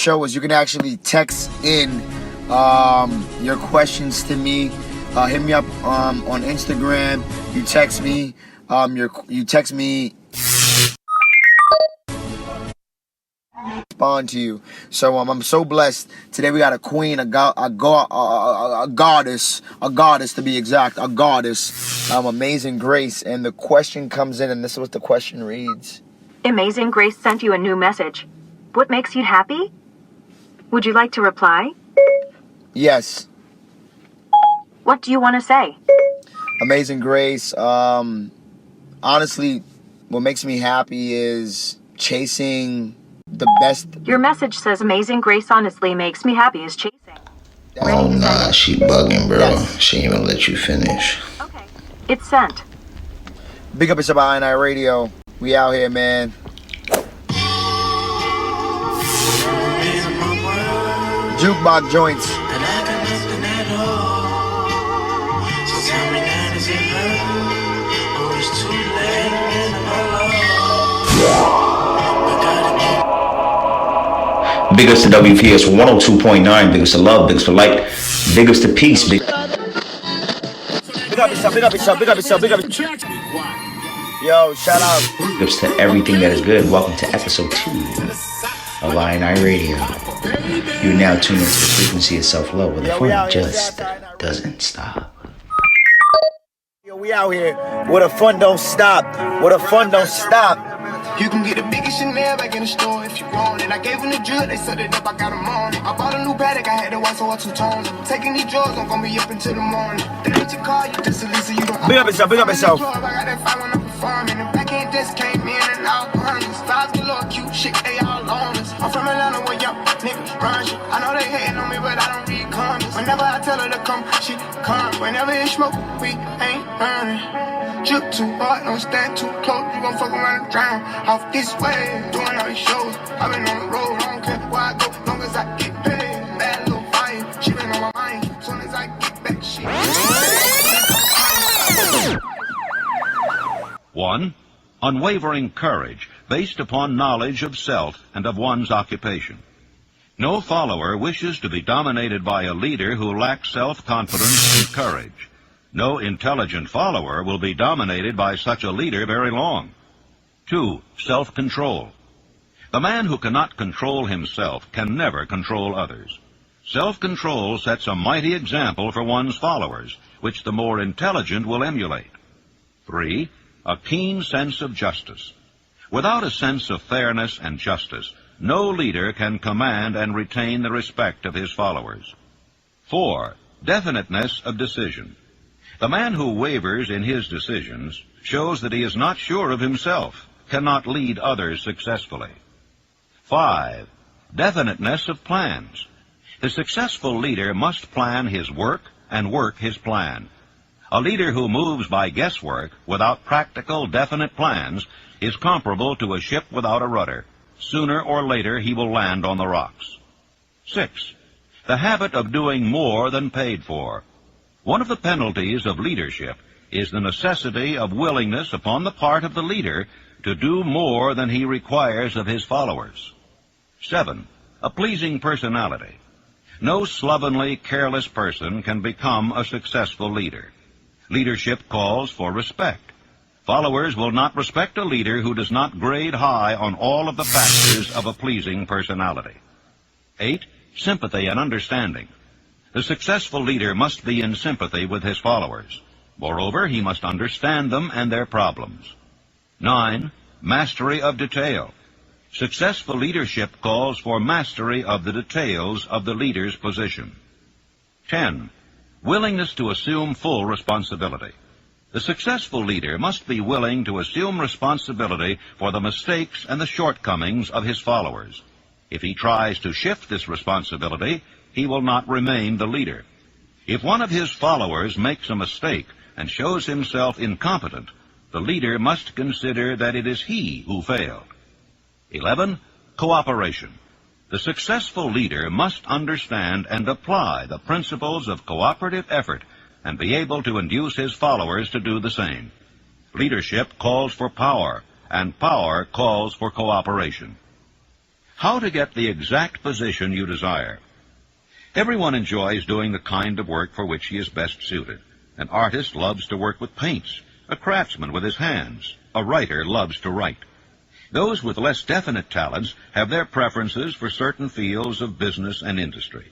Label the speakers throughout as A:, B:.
A: show is you can actually text in your questions to me. Hit me up on Instagram. You text me. You text me. Respond to you. So I'm so blessed. Today we got a queen, a goddess to be exact, a goddess. Amazing Grace, and the question comes in, and this is what the question reads.
B: Amazing Grace sent you a new message. What makes you happy? Would you like to reply?
A: Yes.
B: What do you want to say?
A: Amazing Grace, honestly, what makes me happy is chasing the best.
B: Your message says Amazing Grace honestly makes me happy is chasing.
C: Oh nah, she bugging, bro. Yes. She ain't even let you finish.
B: Okay, it's sent.
A: Big up, it's about INI Radio. We out here, man. Jukebox joints.
C: Big ups to WPS 102.9, big ups to love, big ups to light, big ups to peace, big up yourself, big up yourself, big up yourself, big up yourself.
A: Yo, shout out.
C: Big ups to everything that is good. Welcome to episode 2 of INI Radio. You're now tuned into the frequency of self-love where the fun just doesn't stop.
A: Yo, we out here where the fun don't stop, where the fun don't stop.
D: You can get the biggest Chanel back in the store if you want it. I gave them the drill, they set it up, I got them on it. I bought a new Patek, I had the white, so I two-toned it. Taking these drugs, I'm gonna be up until the morning. They ain't your car, you just a Lisa, you don't.
A: Big up yourself, big up yourself.
D: I got that fight when I'm performing. The back end just came in and out hundreds. Styles get a little cute, shit, they all on us. I'm from Atlanta where young niggas run shit. I know they hating on me, but I don't read comments. Whenever I tell her to come, she come. Whenever it's smoke, we ain't burning. Drip too hard, don't stand too close. You gon' fuck around and drown. Off this way, doing all these shows. I've been on the road, I don't care where I go, long as I get paid. Bad little fire, she been on my mind. Soon as I get back, she.
E: 1. Unwavering courage based upon knowledge of self and of one's occupation. No follower wishes to be dominated by a leader who lacks self-confidence and courage. No intelligent follower will be dominated by such a leader very long. 2. Self-control. The man who cannot control himself can never control others. Self-control sets a mighty example for one's followers, which the more intelligent will emulate. 3. A keen sense of justice. Without a sense of fairness and justice, no leader can command and retain the respect of his followers. 4. Definiteness of decision. The man who wavers in his decisions shows that he is not sure of himself, cannot lead others successfully. 5. Definiteness of plans. The successful leader must plan his work and work his plan. A leader who moves by guesswork without practical, definite plans is comparable to a ship without a rudder. Sooner or later he will land on the rocks. 6. The habit of doing more than paid for. One of the penalties of leadership is the necessity of willingness upon the part of the leader to do more than he requires of his followers. 7. A pleasing personality. No slovenly, careless person can become a successful leader. Leadership calls for respect. Followers will not respect a leader who does not grade high on all of the factors of a pleasing personality. 8. Sympathy and understanding. The successful leader must be in sympathy with his followers. Moreover, he must understand them and their problems. 9. Mastery of detail. Successful leadership calls for mastery of the details of the leader's position. 10. Willingness to assume full responsibility. The successful leader must be willing to assume responsibility for the mistakes and the shortcomings of his followers. If he tries to shift this responsibility, he will not remain the leader. If one of his followers makes a mistake and shows himself incompetent, the leader must consider that it is he who failed. 11. Cooperation. The successful leader must understand and apply the principles of cooperative effort and be able to induce his followers to do the same. Leadership calls for power, and power calls for cooperation. how to get the exact position you desire. Everyone enjoys doing the kind of work for which he is best suited. An artist loves to work with paints, a craftsman with his hands, a writer loves to write. Those with less definite talents have their preferences for certain fields of business and industry.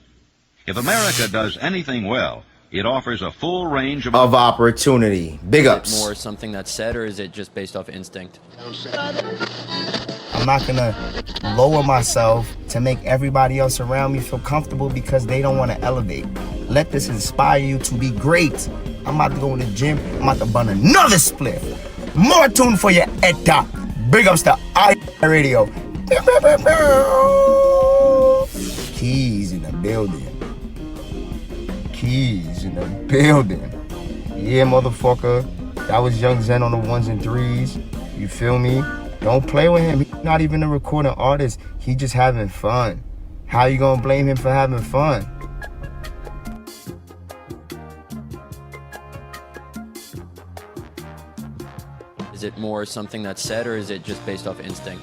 E: If America does anything well, it offers a full range of
A: opportunity. Big ups.
F: Is it more something that's said, or is it just based off instinct?
A: I'm not gonna lower myself to make everybody else around me feel comfortable because they don't want to elevate. Let this inspire you to be great. I'm about to go in the gym. I'm about to burn another spliff. More tune for your Edutainment. Big ups to Radio. Keys in the building. Keys in the building. Yeah, motherfucker. That was Young Zen on the 1s and 3s. You feel me? Don't play with him. He's not even a recording artist. He just having fun. How you gonna blame him for having fun?
F: Is it more something that's said, or is it just based off instinct?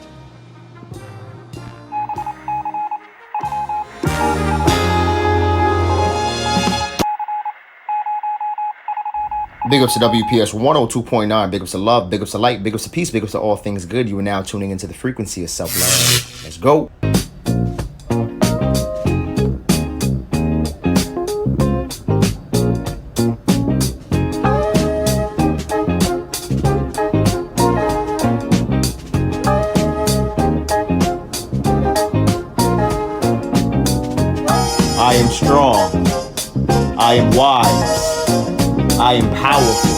C: Big ups to WPS 102.9. Big ups to love. Big ups to light. Big ups to peace. Big ups to all things good. You are now tuning into the frequency of self-love. Let's go. I am strong. I am wise. I am powerful.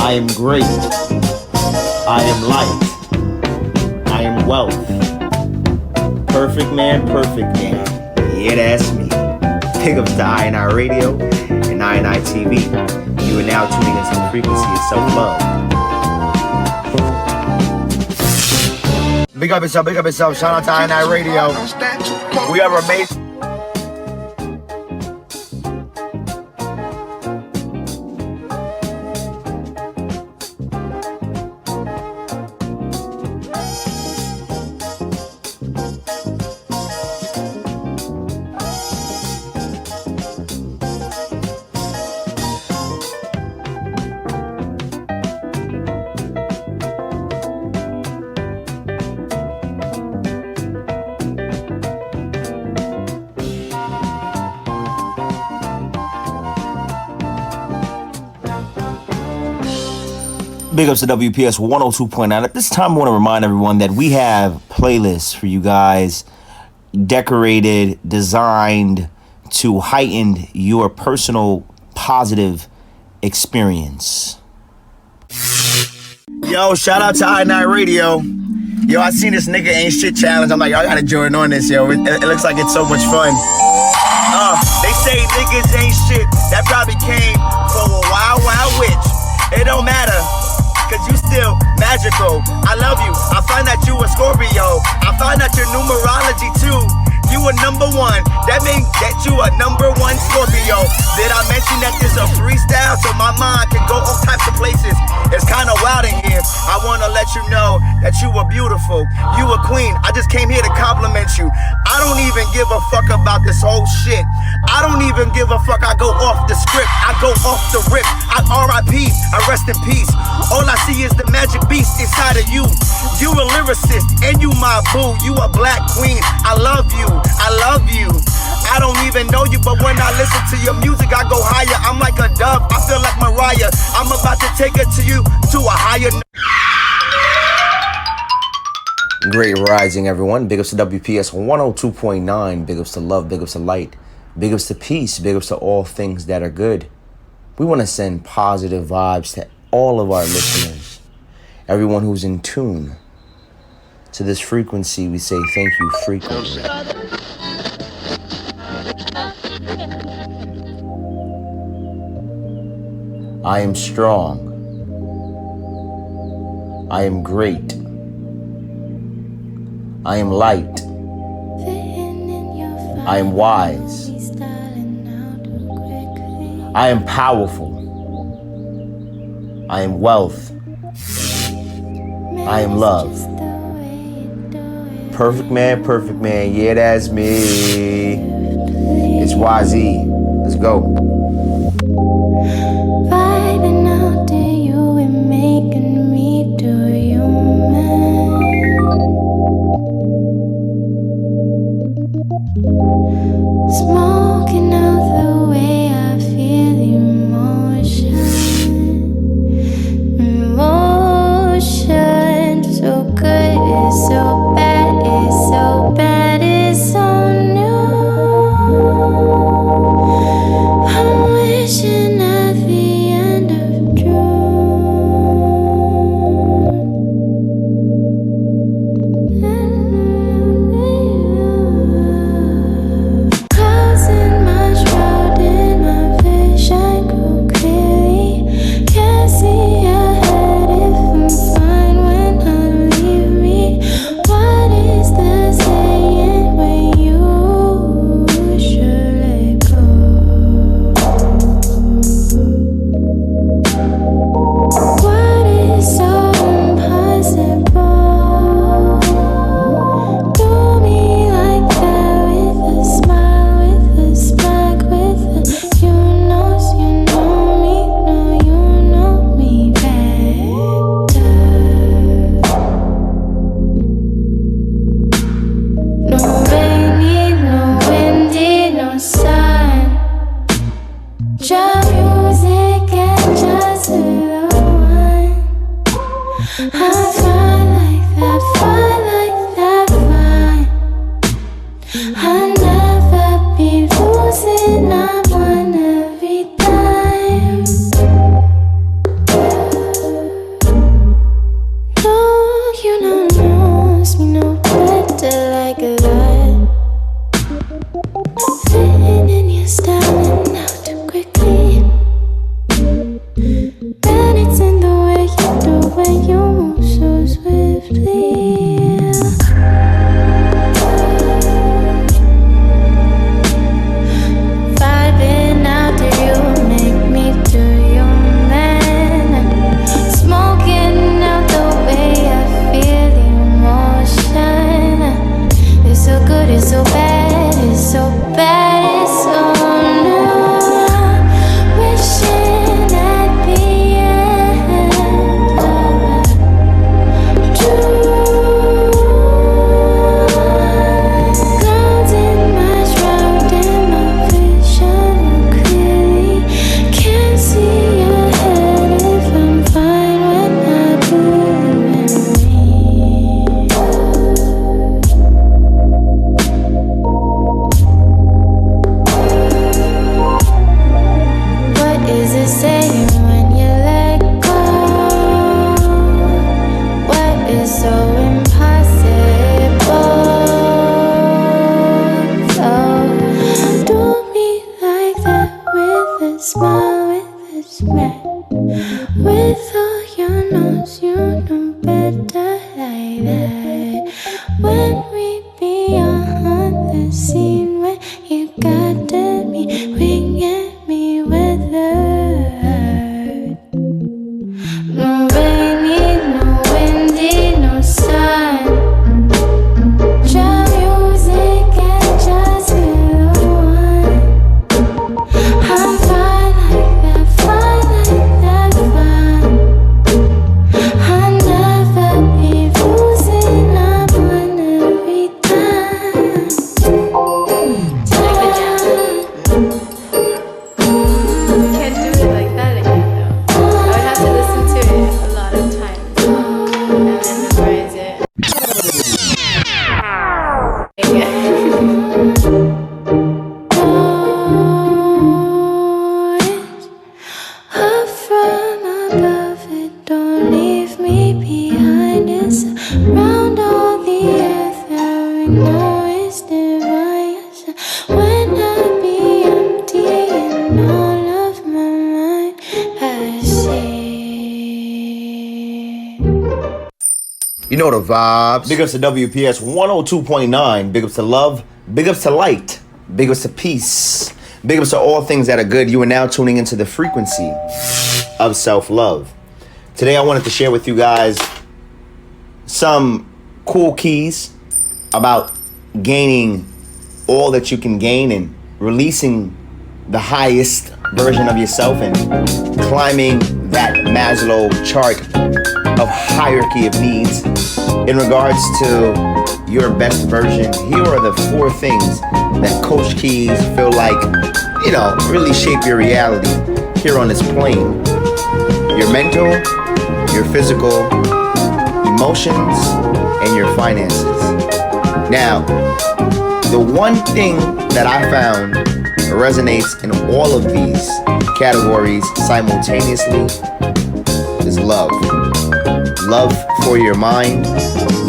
C: I am great. I am light. I am wealth. Perfect man, perfect game. Yeah, that's me. Big ups to I Radio and I TV. You are now tuning into the frequency of self-love.
A: Big up yourself, big up yourself. Shout out to I Radio. We are amazing.
C: Big ups to WPS 102.9. At this time, I want to remind everyone that we have playlists for you guys, decorated, designed to heighten your personal positive experience.
A: Yo, shout out to I Radio. Yo, I seen this nigga ain't shit challenge. I'm like, yo, I gotta join on this, yo. It looks like it's so much fun. They say niggas ain't shit. That probably came from a wild, wild witch. It don't matter, cause you still magical. I love you. I find that you a Scorpio. I find that your numerology too. You a number one. That means that you a number one Scorpio. Did I mention that this a freestyle so my mind can go all types of places? It's kind of wild in here. I want to let you know that you are beautiful. You a queen. I just came here to compliment you. I don't even give a fuck about this whole shit. I don't even give a fuck. I go off the script. I go off the rip. I R.I.P. I rest in peace. All I see is the magic beast inside of you. You a lyricist and you my boo. You a black queen. I love you. I love you. I don't even know you, but when I listen to your music, I go higher. I'm like a dove. I feel like Mariah. I'm about to take it to you to a higher.
C: Great rising, everyone. Big ups to WPS 102.9. Big ups to love. Big ups to light. Big ups to peace. Big ups to all things that are good. We want to send positive vibes to all of our listeners. Everyone who's in tune to this frequency, we say thank you frequently. I am strong. I am great. I am light. I am wise. I am powerful. I am wealth. I am love.
A: Perfect man, yeah, that's me. It's YZ. Let's go.
G: Vibing out to you and making me do you, man. Smoking out the way I feel emotion. Emotion, so good, it's so bad, it's so bad, it's so new. I'm wishing at the end of June. Closing my shroud in my vision, go clearly. Can't see ahead if I'm fine when I leave me. What is the saying when you should let go? What is so impossible? Do me like that with a smile, with a spark, with a you know me, no, you know me better. No rainy, no windy, no sun. Just music and just the one. I find like that, find like that, fine. I'll never be losing, I won every time. No, you don't know me no better like that. Fitting in your style and out too quickly. And it's in the way you do when you move so swiftly. Vibing out to you, make me do you, man. Smoking out the way I feel the emotion. It's so good, it's so bad, it's so bad, it's so new. Wishing at the end of June. Clouds in my shroud and my vision clearly. Can't see ahead if I'm fine when I believe in me. What is it saying when you let go? What is so impossible? So do me like that with a smile, with a smack. With all your notes, you know better like that. When we be on the scene, when you got me, winging me weathered. No rainy, no windy, no sun. Just music and just the one. I'm fine like that, fine like that, fine. I'll never be losing, I won every time.
H: Can't do it like that again, though. I would have to listen to it a lot of times and then memorize it.
G: Up from above it, don't leave me behind. It's around all the earth that we know is divine. So when I be empty and all of my mind, I see.
A: You know the vibes.
C: Big ups to WPS 102.9. Big ups to love. Big ups to light.
A: Big ups to peace. Big ups to all things that are good. You are now tuning into the frequency of self-love. Today I wanted to share with you guys some cool keys about gaining all that you can gain and releasing the highest version of yourself and climbing that Maslow chart of hierarchy of needs in regards to your best version. Here are the 4 things that Coach Keys feel like, really shape your reality here on this plane. Your mental, your physical, emotions, and your finances. Now, the one thing that I found resonates in all of these categories simultaneously is love. Love for your mind,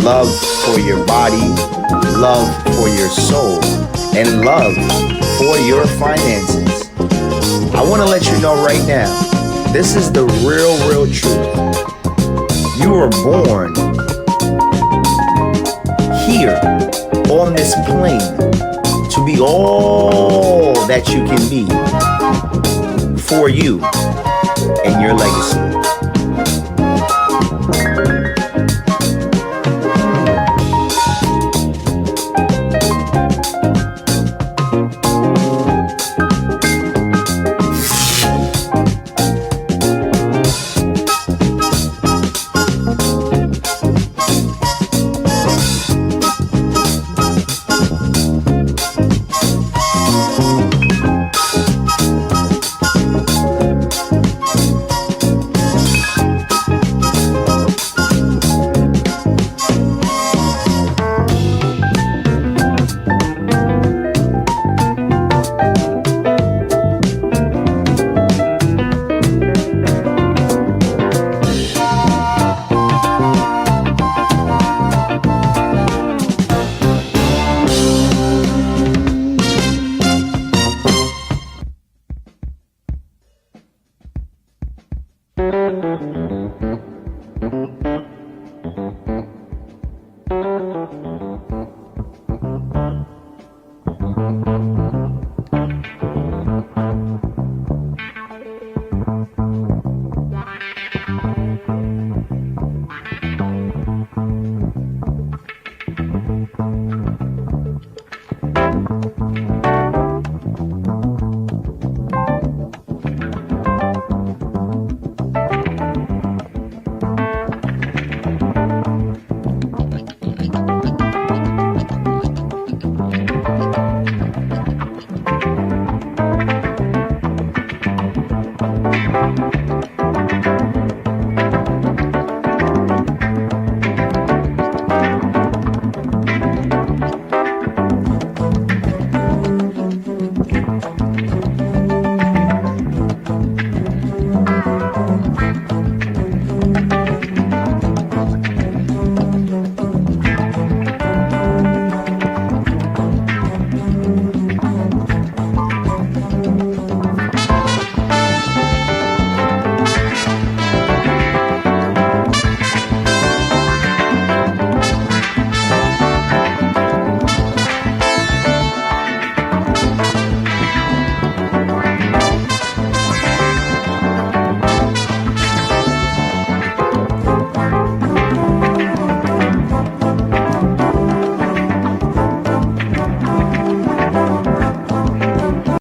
A: love for your body, love for your soul, and love for your finances. I want to let you know right now, this is the real truth. You were born here on this plane to be all that you can be for you and your legacy.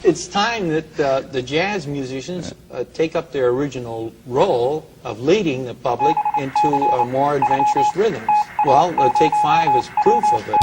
I: It's time that the jazz musicians take up their original role of leading the public into more adventurous rhythms. Well, Take 5 is proof of it.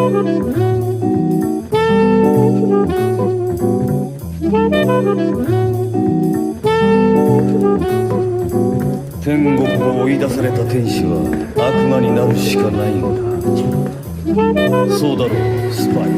J: 天国を追い出された天使は悪魔になるしかないんだ。そうだろう、スパイ。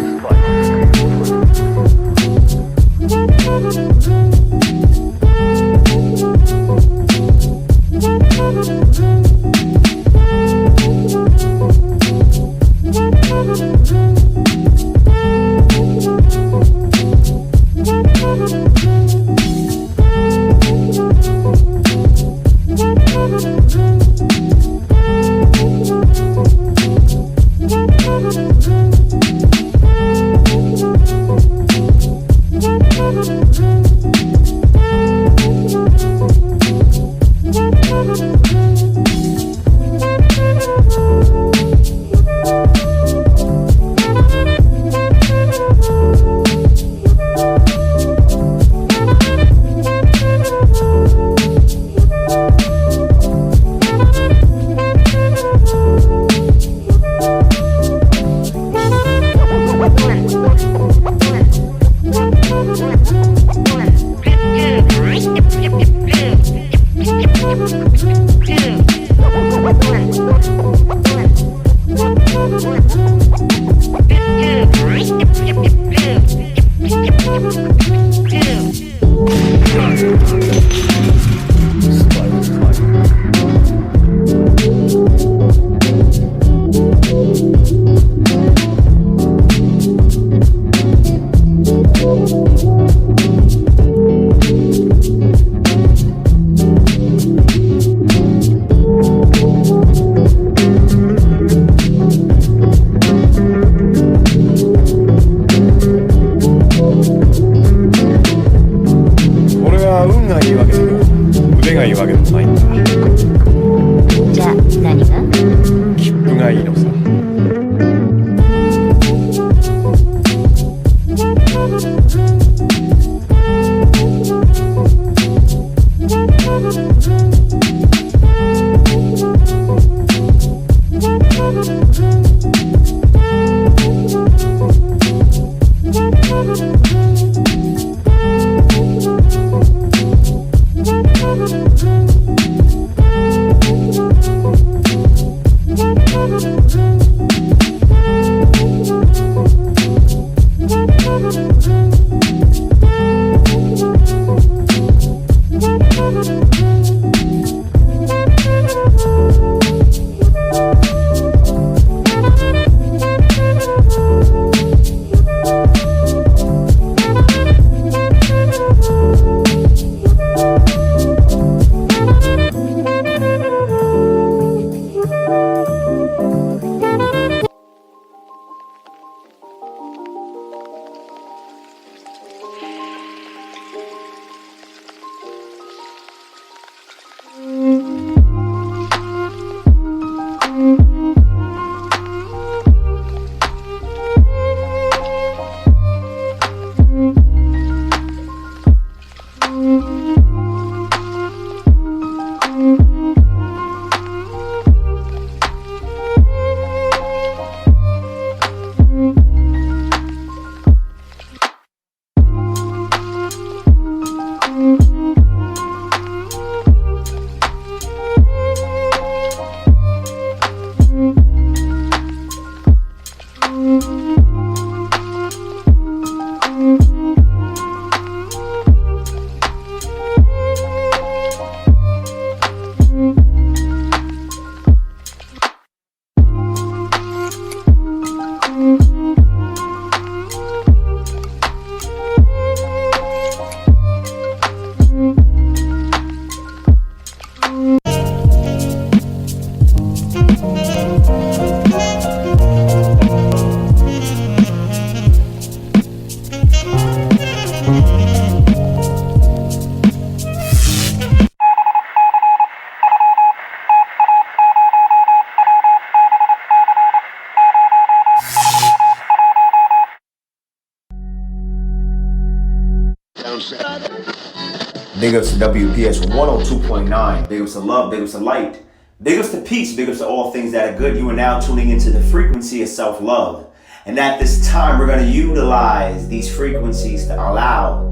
C: Big ups to WPS 102.9. Big ups to love, big ups to light. Big ups to peace, big ups to all things that are good. You are now tuning into the frequency of self-love. And at this time, we're going to utilize these frequencies to allow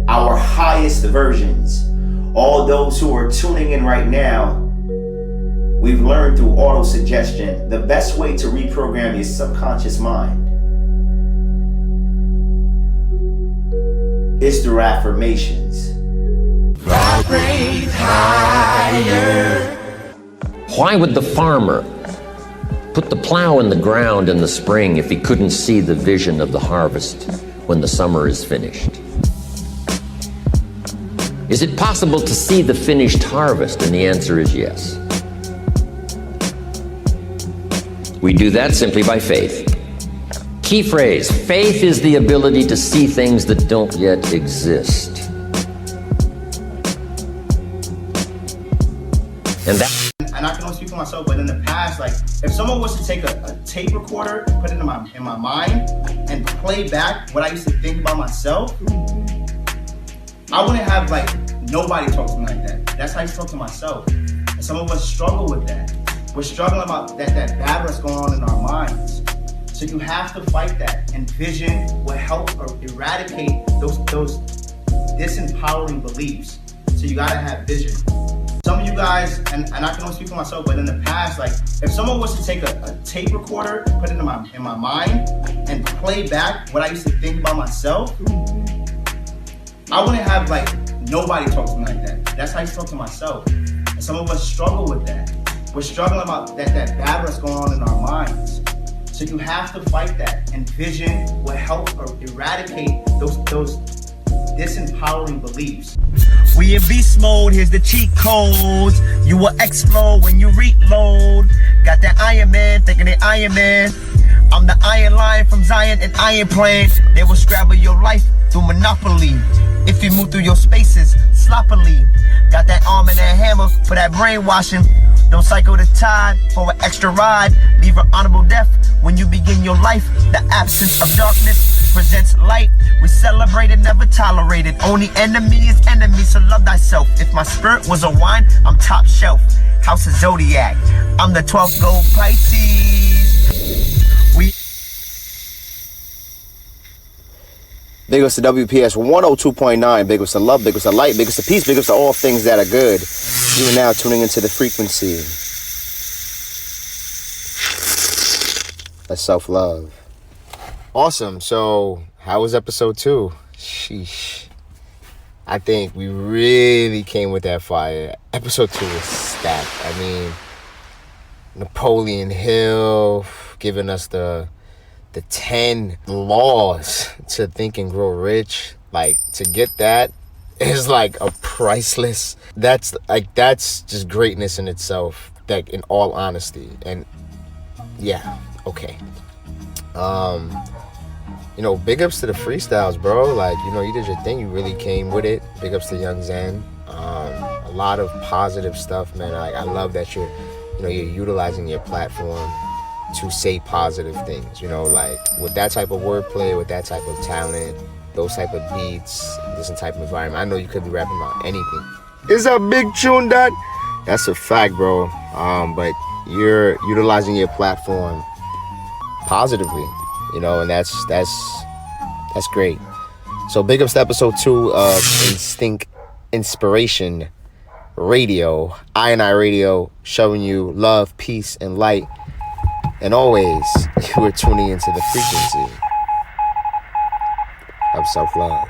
C: our highest versions, all those who are tuning in right now, we've learned through auto-suggestion the best way to reprogram your subconscious mind is through affirmations. Vibrate higher.
K: Why would the farmer put the plow in the ground in the spring if he couldn't see the vision of the harvest when the summer is finished? Is it possible to see the finished harvest? And the answer is yes. We do that simply by faith. Key phrase, faith is the ability to see things that don't yet exist.
A: And I can only speak for myself, but in the past, like, if someone was to take a tape recorder, put it in my mind, and play back what I used to think about myself, I wouldn't have, like, nobody talk to me like that. That's how I used to talk to myself. And some of us struggle with that. We're struggling about that battle that's going on in our minds. So you have to fight that, and vision will help eradicate those disempowering beliefs. So you gotta have vision. Some of you guys, and I can only speak for myself, but in the past, like, if someone was to take a tape recorder, put it in my mind, and play back what I used to think about myself, I wouldn't have, like, nobody talk to me like that. That's how I used to talk to myself. And some of us struggle with that. We're struggling about that battle that's going on in our minds. So you have to fight that, and vision will help eradicate those disempowering beliefs.
L: We in beast mode, here's the cheat codes. You will explode when you reload. Got that Iron Man, thinking that Iron Man. I'm the Iron Lion from Zion and Iron Plane. They will scrabble your life through Monopoly. If you move through your spaces sloppily. Got that arm and that hammer for that brainwashing. Don't cycle the tide for an extra ride. Leave an honorable death when you begin your life. The absence of darkness presents light. We celebrate it, never tolerate it. Only enemy is enemy, so love thyself. If my spirit was a wine, I'm top shelf. House of Zodiac, I'm the 12th gold Pisces.
A: Big ups to WPS 102.9. Big ups to love, big ups to light, big ups to peace, big ups to all things that are good. You are now tuning into the frequency. That's self-love. Awesome. So, how was episode 2? Sheesh. I think we really came with that fire. Episode 2 was stacked. I mean, Napoleon Hill giving us the 10 laws to think and grow rich. Like, to get that is like a priceless. That's just greatness in itself. Like, in all honesty. And yeah, okay. Big ups to the freestyles, bro. Like, you did your thing. You really came with it. Big ups to Young Zen. A lot of positive stuff, man. I love that you're utilizing your platform to say positive things, like with that type of wordplay, with that type of talent, those type of beats, this type of environment. I know you could be rapping about anything. It's a big tune, that's a fact, bro. But you're utilizing your platform positively, and that's great. So big ups to episode 2 of InstinctInspiration Radio, I Radio, showing you love, peace, and light. And always, you are tuning into the frequency of self-love.